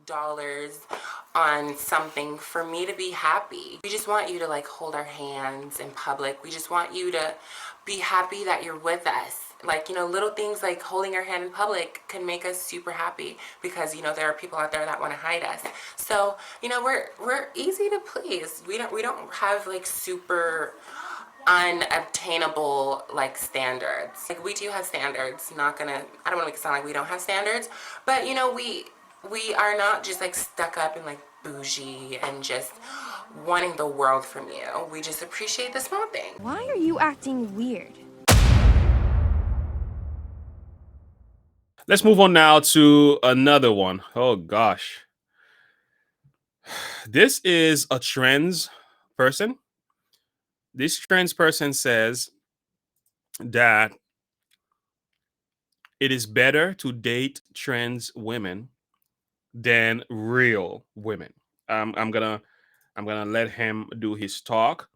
dollars on something for me to be happy. We just want you to like hold our hands in public. We just want you to be happy that you're with us. Like, you know, little things like holding our hand in public can make us super happy because, you know, there are people out there that want to hide us. So, you know, we're easy to please. We don't have like super unobtainable like standards. Like, we do have standards. I don't want to make it sound like we don't have standards, but you know, we are not just like stuck up and like bougie and just wanting the world from you. We just appreciate the small thing. Why are you acting weird? Let's move on now to another one. Oh gosh. This is a trans person. This trans person says that it is better to date trans women than real women. I'm gonna let him do his talk,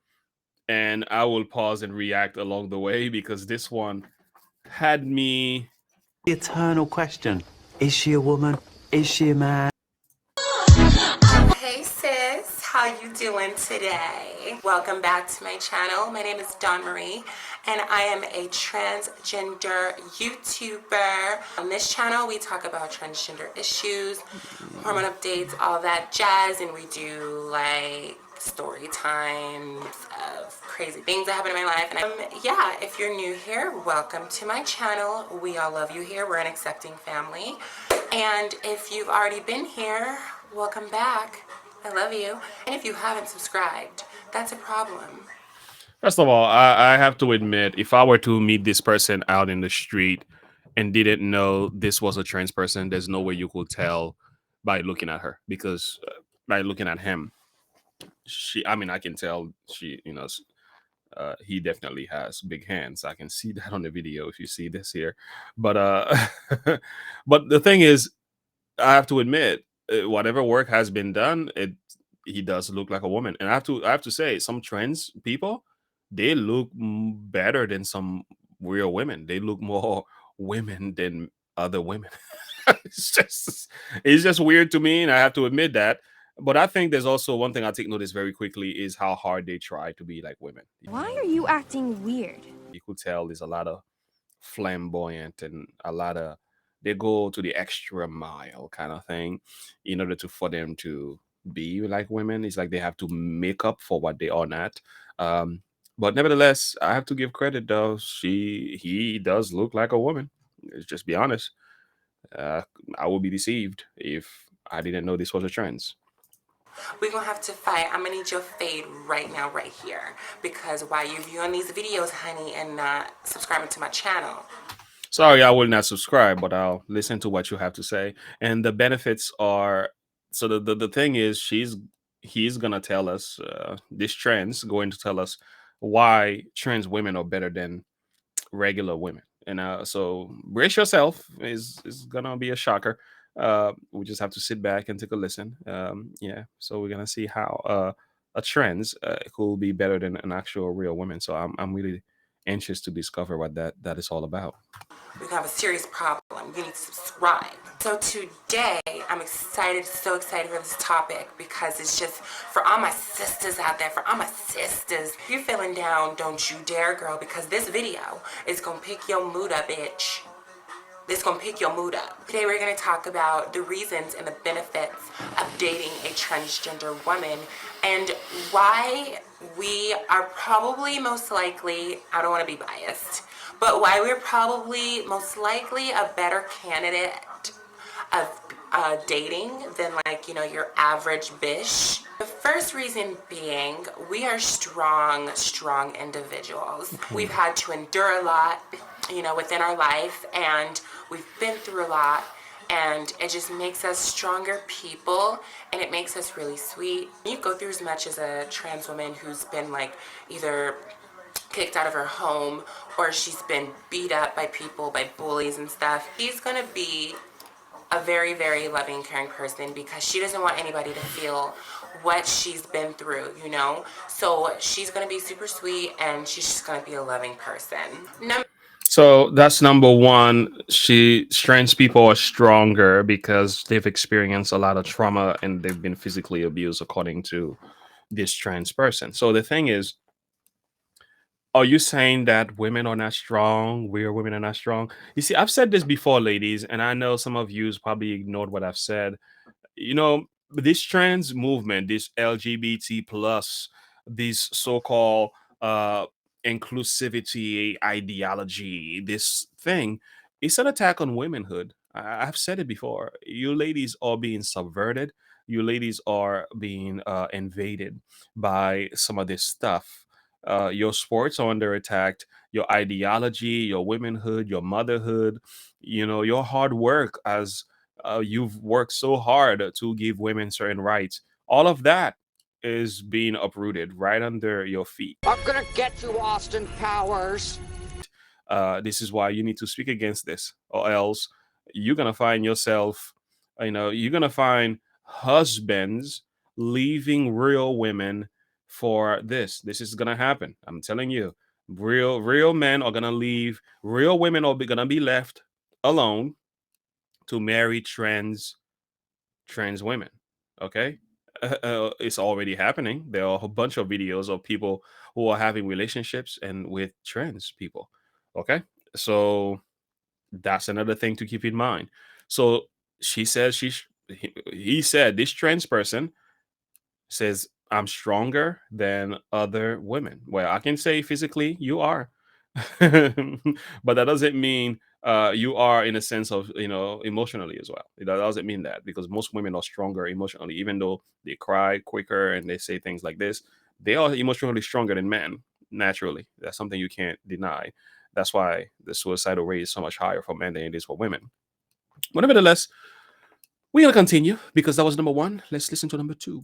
and I will pause and react along the way because this one had me. The eternal question: is she a woman? Is she a man? Hey sis, how you doing today? Welcome back to my channel. My name is Dawn Marie and I am a transgender YouTuber. On this channel we talk about transgender issues, hormone updates, all that jazz, and we do like story times of crazy things that happen in my life. And yeah, if you're new here, welcome to my channel. We all love you here. We're an accepting family. And if you've already been here, welcome back. I love you. And if you haven't subscribed, that's a problem. First of all, I have to admit, if I were to meet this person out in the street and didn't know this was a trans person, there's no way you could tell by looking at her, because by looking at him, I can tell he definitely has big hands. I can see that on the video if you see this here. But but the thing is, I have to admit, whatever work has been done, he does look like a woman. And I have to say, some trans people, they look better than some real women. They look more women than other women. It's just weird to me, and I have to admit that. But I think there's also one thing I take notice very quickly is how hard they try to be like women. Why are you acting weird? You could tell there's a lot of flamboyant and a lot of, they go to the extra mile kind of thing in order for them to be like women. It's like they have to make up for what they are not. But nevertheless, I have to give credit though. He does look like a woman. Let's just be honest. I would be deceived if I didn't know this was a trend. We're gonna have to fight. I'm gonna need your fade right now, right here. Because while you're viewing these videos, honey, and not subscribing to my channel. Sorry, I will not subscribe, but I'll listen to what you have to say. And the benefits are, so the thing is, he's gonna tell us, this trend's going to tell us why trans women are better than regular women. And so brace yourself, is gonna be a shocker. We just have to sit back and take a listen. Yeah, so we're gonna see how a trans could be better than an actual real woman. So I'm really anxious to discover what that is all about. We're gonna have a serious problem. You need to subscribe. So today, I'm excited, so excited for this topic because it's just for all my sisters out there, for all my sisters. If you're feeling down, don't you dare, girl, because this video is gonna pick your mood up, bitch. This gonna pick your mood up. Today we're gonna talk about the reasons and the benefits of dating a transgender woman and why we are probably most likely, I don't wanna be biased, but why we're probably most likely a better candidate of dating than like, you know, your average bish. The first reason being, we are strong individuals. We've had to endure a lot, you know, within our life, and we've been through a lot, and it just makes us stronger people, and it makes us really sweet. You go through as much as a trans woman who's been like either kicked out of her home or she's been beat up by people, by bullies and stuff. She's gonna be a very, very loving, caring person because she doesn't want anybody to feel what she's been through, you know? So she's gonna be super sweet and she's just gonna be a loving person. So that's number one. Trans people are stronger because they've experienced a lot of trauma and they've been physically abused, according to this trans person. So the thing is, are you saying that women are not strong? We are women are not strong. You see, I've said this before, ladies, and I know some of you probably ignored what I've said. This trans movement, this LGBT plus, this so-called uh inclusivity ideology, this thing, it's an attack on womanhood. I've said it before. You ladies are being subverted. You ladies are being invaded by some of this stuff. Your sports are under attack. Your ideology, your womanhood, your motherhood, your hard work as you've worked so hard to give women certain rights. All of that is being uprooted right under your feet. I'm gonna get you, Austin Powers. This is why you need to speak against this, or else you're gonna find yourself, you're gonna find husbands leaving real women for this. This is gonna happen. I'm telling you, real men are gonna leave. Real women are gonna be left alone to marry trans women. Okay. It's already happening. There are a bunch of videos of people who are having relationships and with trans people. Okay. So that's another thing to keep in mind. So she says he said this trans person says I'm stronger than other women. Well, I can say physically you are, but that doesn't mean you are in a sense of emotionally as well. That doesn't mean that, because most women are stronger emotionally, even though they cry quicker and they say things like this. They are emotionally stronger than men naturally. That's something you can't deny. That's why the suicidal rate is so much higher for men than it is for women. But nevertheless, we're gonna continue because that was number one. Let's listen to number two.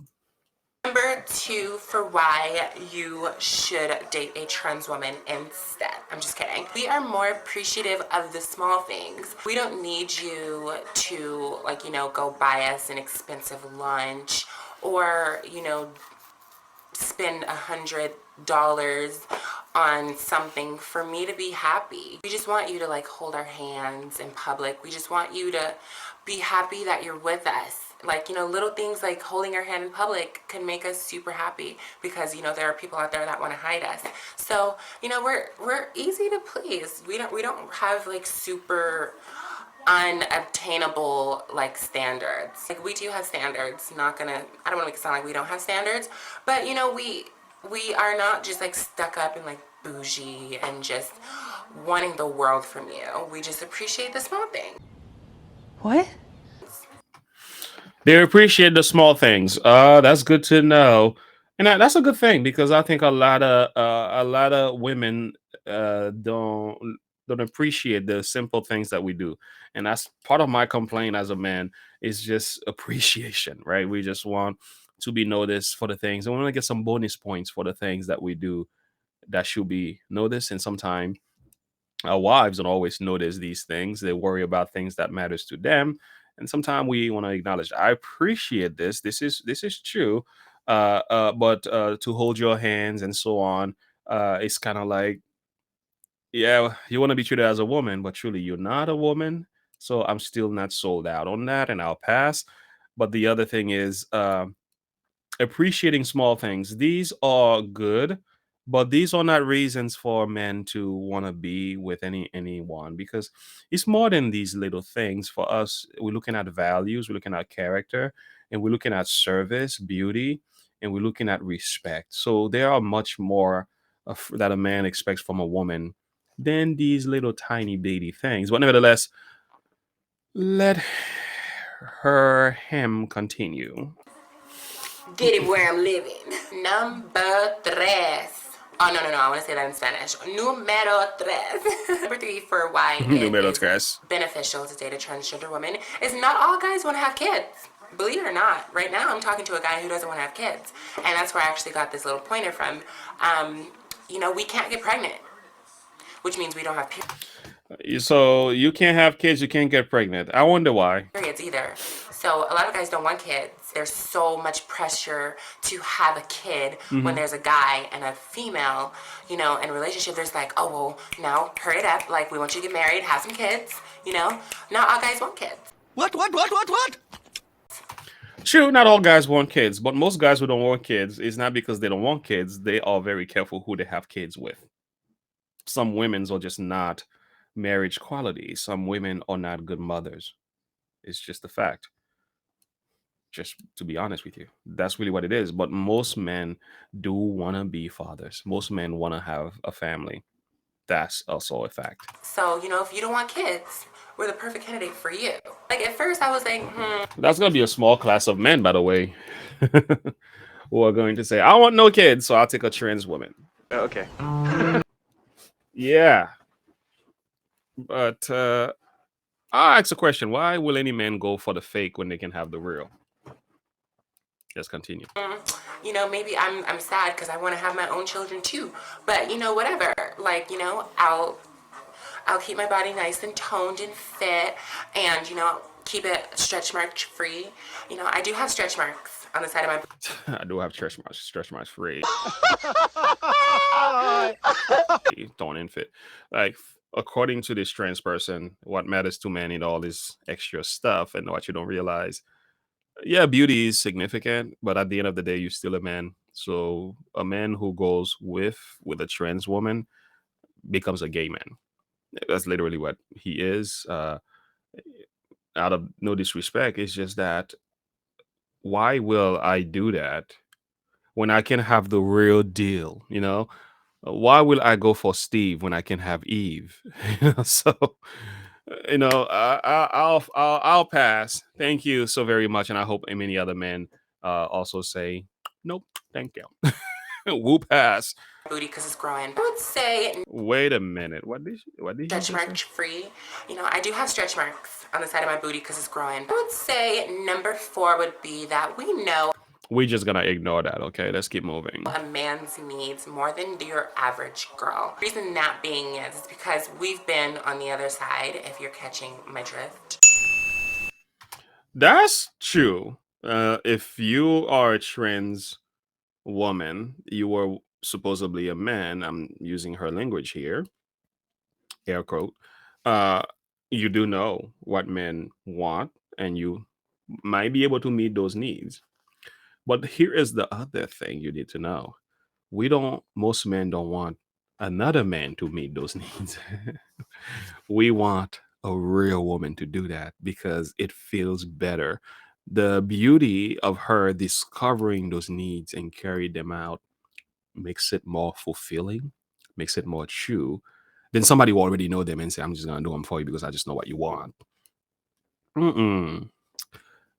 Number two for why you should date a trans woman instead. I'm just kidding. We are more appreciative of the small things. We don't need you to, go buy us an expensive lunch or, spend $100 on something for me to be happy. We just want you to hold our hands in public. We just want you to be happy that you're with us. Little things like holding our hand in public can make us super happy because, there are people out there that want to hide us. So, we're easy to please. We don't have super unobtainable standards. We do have standards. I don't want to make it sound like we don't have standards, but we are not just stuck up and bougie and just wanting the world from you. We just appreciate the small things. What? They appreciate the small things. That's good to know, and that's a good thing because I think a lot of women don't appreciate the simple things that we do, and that's part of my complaint as a man is just appreciation, right? We just want to be noticed for the things, and we want to get some bonus points for the things that we do that should be noticed, and sometimes our wives don't always notice these things. They worry about things that matters to them, and sometimes we want to acknowledge, I appreciate this. This is true. But to hold your hands and so on, it's kind of like, yeah, you want to be treated as a woman, but truly you're not a woman. So I'm still not sold out on that, and I'll pass. But the other thing is, appreciating small things. These are good, but these are not reasons for men to want to be with anyone, because it's more than these little things. For us, we're looking at values, we're looking at character, and we're looking at service, beauty, and we're looking at respect. So there are much more that a man expects from a woman than these little tiny baby things. But nevertheless, let him continue. Get it where I'm living. Number tres. Oh, no. I want to say that in Spanish. Numero tres. Number three for why Numero it is tres. beneficial to date a transgender woman is not all guys want to have kids. Believe it or not, right now I'm talking to a guy who doesn't want to have kids. And that's where I actually got this little pointer from. We can't get pregnant, which means we don't have So you can't have kids, you can't get pregnant. I wonder why. periods either. So a lot of guys don't want kids. There's so much pressure to have a kid when there's a guy and a female, in a relationship. There's like, oh, well, hurry it up. Like, we want you to get married, have some kids, Not all guys want kids. What? True, not all guys want kids, but most guys who don't want kids is not because they don't want kids. They are very careful who they have kids with. Some women are just not marriage quality. Some women are not good mothers. It's just a fact. Just to be honest with you, that's really what it is. But most men do want to be fathers. Most men want to have a family. That's also a fact. So, if you don't want kids, we're the perfect candidate for you. Like, at first I was like, That's going to be a small class of men, by the way, who are going to say, I want no kids, so I'll take a trans woman. Okay. Yeah. But I'll ask a question. Why will any man go for the fake when they can have the real? Let's continue. Maybe I'm sad because I want to have my own children too. But, whatever. Like, I'll keep my body nice and toned and fit and, keep it stretch mark free. I do have stretch marks on the side of my... I do have stretch marks free. Toned and fit. Like, according to this trans person, what matters to men in all this extra stuff and what you don't realize, yeah, beauty is significant, but at the end of the day, you're still a man. So a man who goes with a trans woman becomes a gay man. That's literally what he is. Out of no disrespect, it's just that why will I do that when I can have the real deal? Why will I go for Steve when I can have Eve? So I'll pass. Thank you so very much, and I hope many other men also say nope, thank you. We'll pass. Booty because it's growing. I would say... Wait a minute. What did you Stretch mark free. I do have stretch marks on the side of my booty because it's growing. I would say number 4 would be that we know we're just gonna ignore that. Okay, let's keep moving. A man's needs more than your average girl. The reason that being is because we've been on the other side, if you're catching my drift. That's true. If you are a trans woman, you are supposedly a man. I'm using her language here, air quote. You do know what men want, and you might be able to meet those needs. But here is the other thing you need to know. Most men don't want another man to meet those needs. We want a real woman to do that because it feels better. The beauty of her discovering those needs and carry them out makes it more fulfilling, makes it more true than somebody who already know them and say, I'm just going to do them for you because I just know what you want.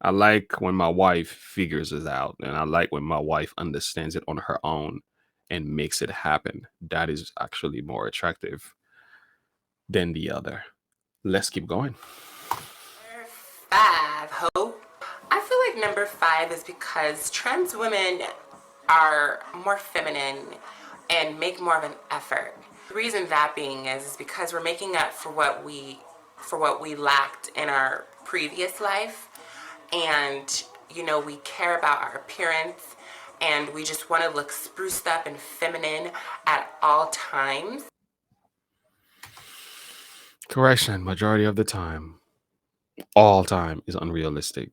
I like when my wife figures it out, and I like when my wife understands it on her own and makes it happen. That is actually more attractive than the other. Let's keep going. Number 5, hope. I feel like number 5 is because trans women are more feminine and make more of an effort. The reason that being is because we're making up for what we lacked in our previous life. And, we care about our appearance and we just want to look spruced up and feminine at all times. Correction, majority of the time. All time is unrealistic.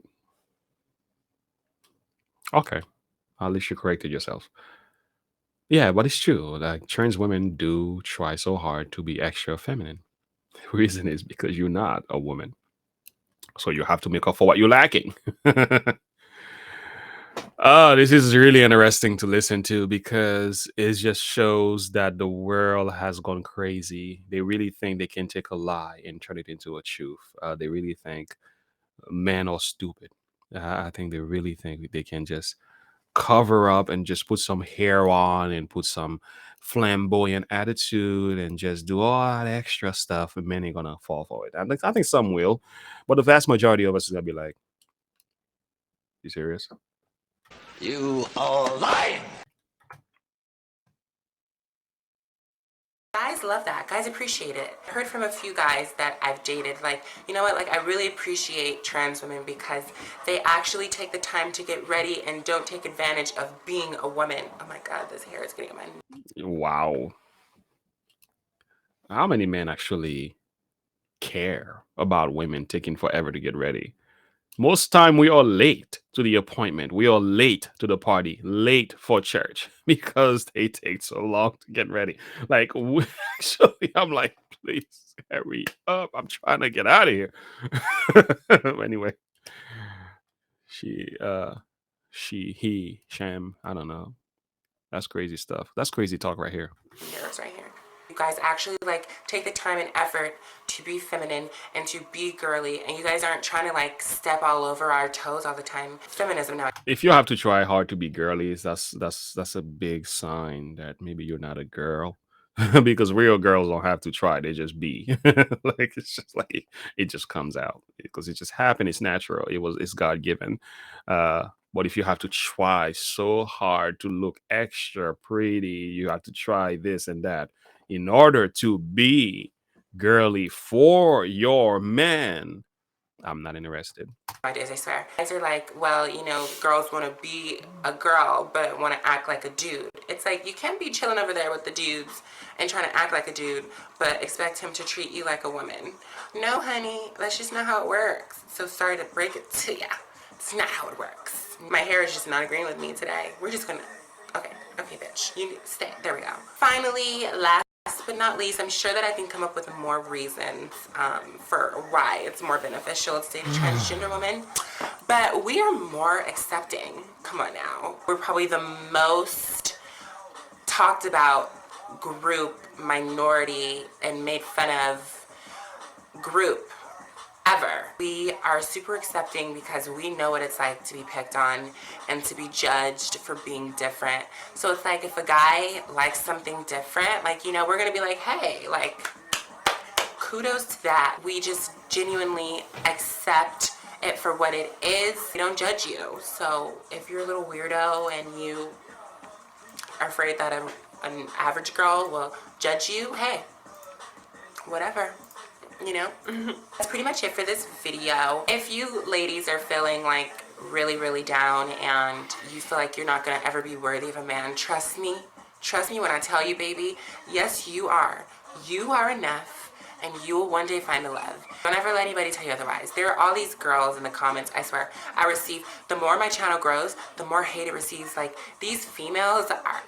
Okay. At least you corrected yourself. Yeah, but it's true. Like, trans women do try so hard to be extra feminine. The reason is because you're not a woman. So you have to make up for what you're lacking. This is really interesting to listen to because it just shows that the world has gone crazy. They really think they can take a lie and turn it into a truth. They really think men are stupid. I think they really think they can just cover up and just put some hair on and put some flamboyant attitude and just do all that extra stuff, and men ain't gonna fall for it. I think some will, but the vast majority of us is gonna be like, you serious? You are lying. Guys guys love that. Guys appreciate it. I heard from a few guys that I've dated, like, you know what, like, I really appreciate trans women because they actually take the time to get ready and don't take advantage of being a woman. Oh my God, this hair is getting on my... Wow. How many men actually care about women taking forever to get ready? Most time we are late to the appointment. We are late to the party, late for church because they take so long to get ready. Like, actually, I'm like, please hurry up. I'm trying to get out of here. Anyway, she, he, sham, I don't know. That's crazy stuff. That's crazy talk right here. Hairs right here. You guys actually like take the time and effort to be feminine and to be girly, and you guys aren't trying to like step all over our toes all the time. Feminism now. If you have to try hard to be girly, that's a big sign that maybe you're not a girl. Because real girls don't have to try, they just be. Like, it's just like it just comes out because it just happened. It's natural. It's God given. But if you have to try so hard to look extra pretty, you have to try this and that in order to be girly for your man. I'm not interested. Nowadays, I swear. Guys are like, well, you know, girls want to be a girl but want to act like a dude. It's like, you can't be chilling over there with the dudes and trying to act like a dude but expect him to treat you like a woman. No, honey, that's just not how it works. So sorry to break it to ya. It's not how it works. My hair is just not agreeing with me today. We're just gonna... Okay, bitch. You stay. There we go. Finally, last but not least, I'm sure that I can come up with more reasons for why it's more beneficial to date a transgender woman. But we are more accepting. Come on now. We're probably the most talked about group, minority, and made fun of group ever. We are super accepting because we know what it's like to be picked on and to be judged for being different. So it's like if a guy likes something different, like, you know, we're gonna be like, hey, like, kudos to that. We just genuinely accept it for what it is. We don't judge you. So if you're a little weirdo and you are afraid that an average girl will judge you, hey, whatever. You know, that's pretty much it for this video. If you ladies are feeling like really, really down and you feel like you're not gonna ever be worthy of a man, trust me when I tell you, baby, yes, you are enough, and you will one day find the love. Don't ever let anybody tell you otherwise. There are all these girls in the comments, I swear, I receive, the more my channel grows, the more hate it receives. Like, these females are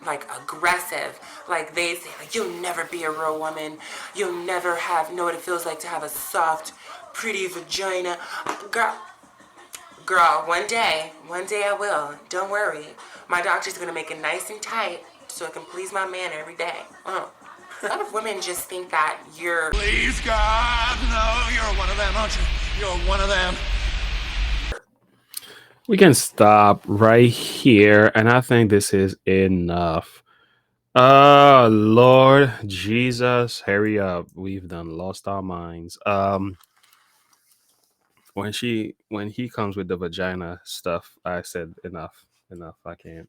like aggressive. Like, they say, like, you'll never be a real woman. You'll never know what it feels like to have a soft, pretty vagina. Girl, one day I will. Don't worry. My doctor's gonna make it nice and tight so it can please my man every day. A lot of women just think that you're... Please, God, no, you're one of them, aren't you? You're one of them. We can stop right here, and I think this is enough. Lord Jesus, hurry up. We've done lost our minds. When he comes with the vagina stuff, I said enough. I can't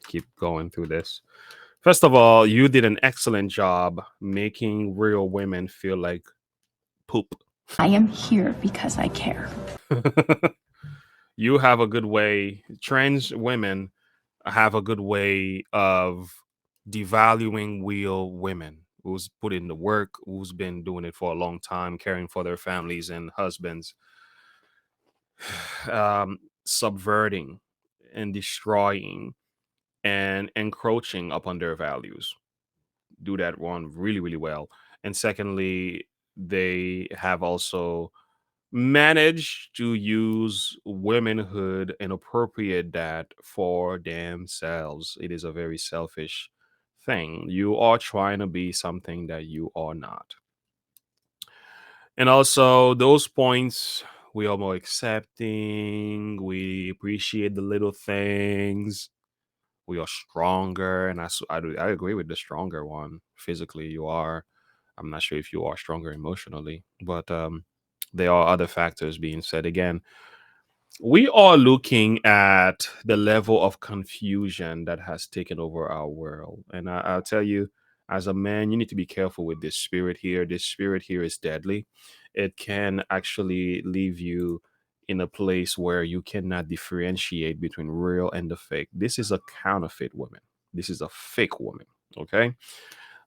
keep going through this. First of all, you did an excellent job making real women feel like poop. I am here because I care. You have a good way. Trans women have a good way of devaluing real women who's put in the work, who's been doing it for a long time, caring for their families and husbands, subverting and destroying and encroaching upon their values. Do that one really, really well. And secondly, they have also managed to use womanhood and appropriate that for themselves. It is a very selfish thing. You are trying to be something that you are not. And also, those points, we are more accepting. We appreciate the little things. We are stronger. And I agree with the stronger one. Physically, you are. I'm not sure if you are stronger emotionally, but there are other factors being said. Again, we are looking at the level of confusion that has taken over our world. And I'll tell you, As a man, you need to be careful with this spirit here. This spirit here is deadly. It can actually leave you in a place where you cannot differentiate between real and the fake. This is a counterfeit woman. This is a fake woman. Okay.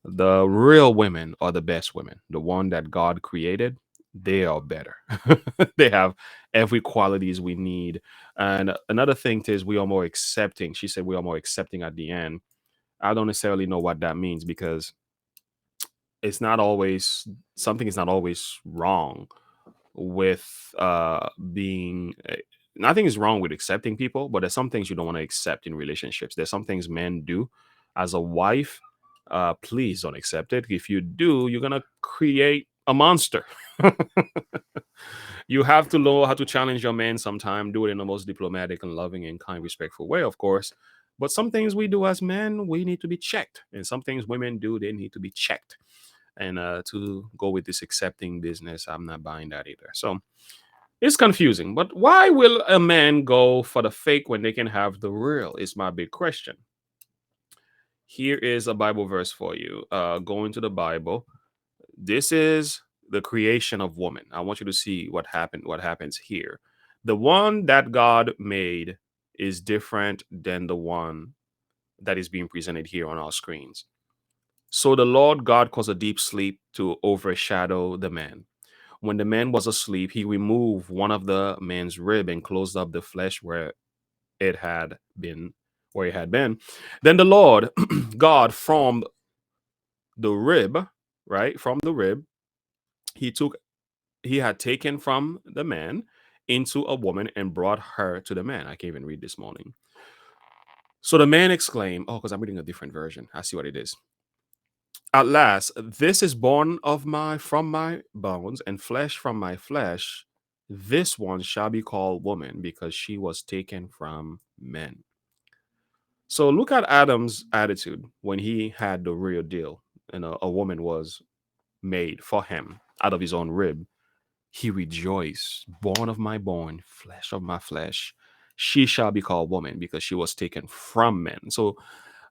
The real women are the best women. The one that God created, they are better. They have every qualities we need. And another thing is we are more accepting. She said we are more accepting at the end. I don't necessarily know what that means because it's not always something is not always wrong with being nothing is wrong with accepting people, but there's some things you don't want to accept in relationships. There's some things men do as a wife. Please don't accept it. If you do, you're gonna create a monster. You have to know how to challenge your man sometime. Do it in the most diplomatic and loving and kind, respectful way, of course. But some things we do as men, we need to be checked. And some things women do, they need to be checked. And to go with this accepting business, I'm not buying that either. So it's confusing. But why will a man go for the fake when they can have the real? Is my big question. Here is a Bible verse for you. Go into the Bible. This is the creation of woman. I want you to see what happens here. The one that God made is different than the one that is being presented here on our screens. So the Lord God caused a deep sleep to overshadow the man. When the man was asleep, he removed one of the man's rib and closed up the flesh it had been, where it had been. Then the Lord God from the rib, right? From the rib, he had taken from the man into a woman and brought her to the man. I can't even read this morning. So the man exclaimed, oh, because I'm reading a different version. I see what it is. At last, this is born of from my bones and flesh from my flesh. This one shall be called woman because she was taken from men. So look at Adam's attitude when he had the real deal and a woman was made for him out of his own rib. He rejoiced, born of my bone, flesh of my flesh. She shall be called woman because she was taken from men. So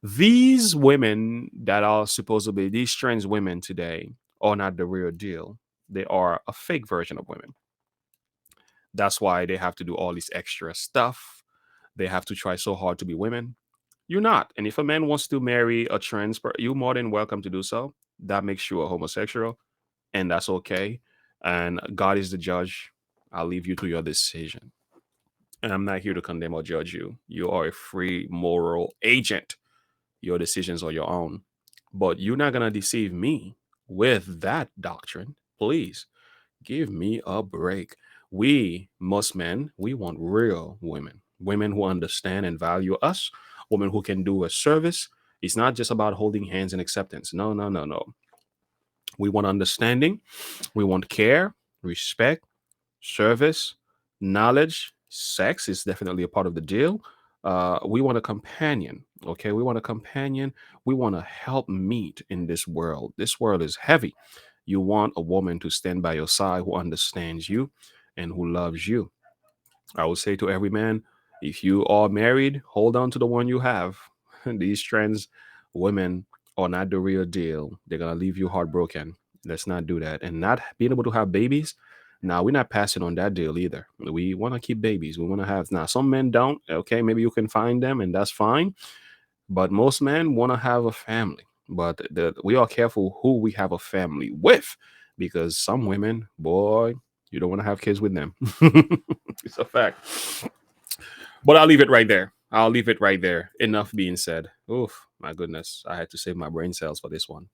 these women that are supposedly these trans women today are not the real deal. They are a fake version of women. That's why they have to do all this extra stuff. They have to try so hard to be women. You're not. And if a man wants to marry a trans, you're more than welcome to do so. That makes you a homosexual, and that's okay. And God is the judge. I'll leave you to your decision. And I'm not here to condemn or judge you. You are a free moral agent. Your decisions are your own. But you're not going to deceive me with that doctrine. Please give me a break. We, most men, we want real women, women who understand and value us, women who can do a service. It's not just about holding hands and acceptance. No, no, no, no. We want understanding. We want care, respect, service, knowledge. Sex is definitely a part of the deal. We want a companion. Okay, we want a companion. We want to help meet in this world. This world is heavy. You want a woman to stand by your side who understands you and who loves you. I would say to every man, if you are married, hold on to the one you have. These trans women are not the real deal. They're going to leave you heartbroken. Let's not do that. And not being able to have babies. Now, we're not passing on that deal either. We want to keep babies. We want to have. Now, some men don't. Okay, maybe you can find them and that's fine. But most men want to have a family. But we are careful who we have a family with because some women, boy, you don't want to have kids with them. It's a fact. But I'll leave it right there. I'll leave it right there. Enough being said. Oof, my goodness. I had to save my brain cells for this one.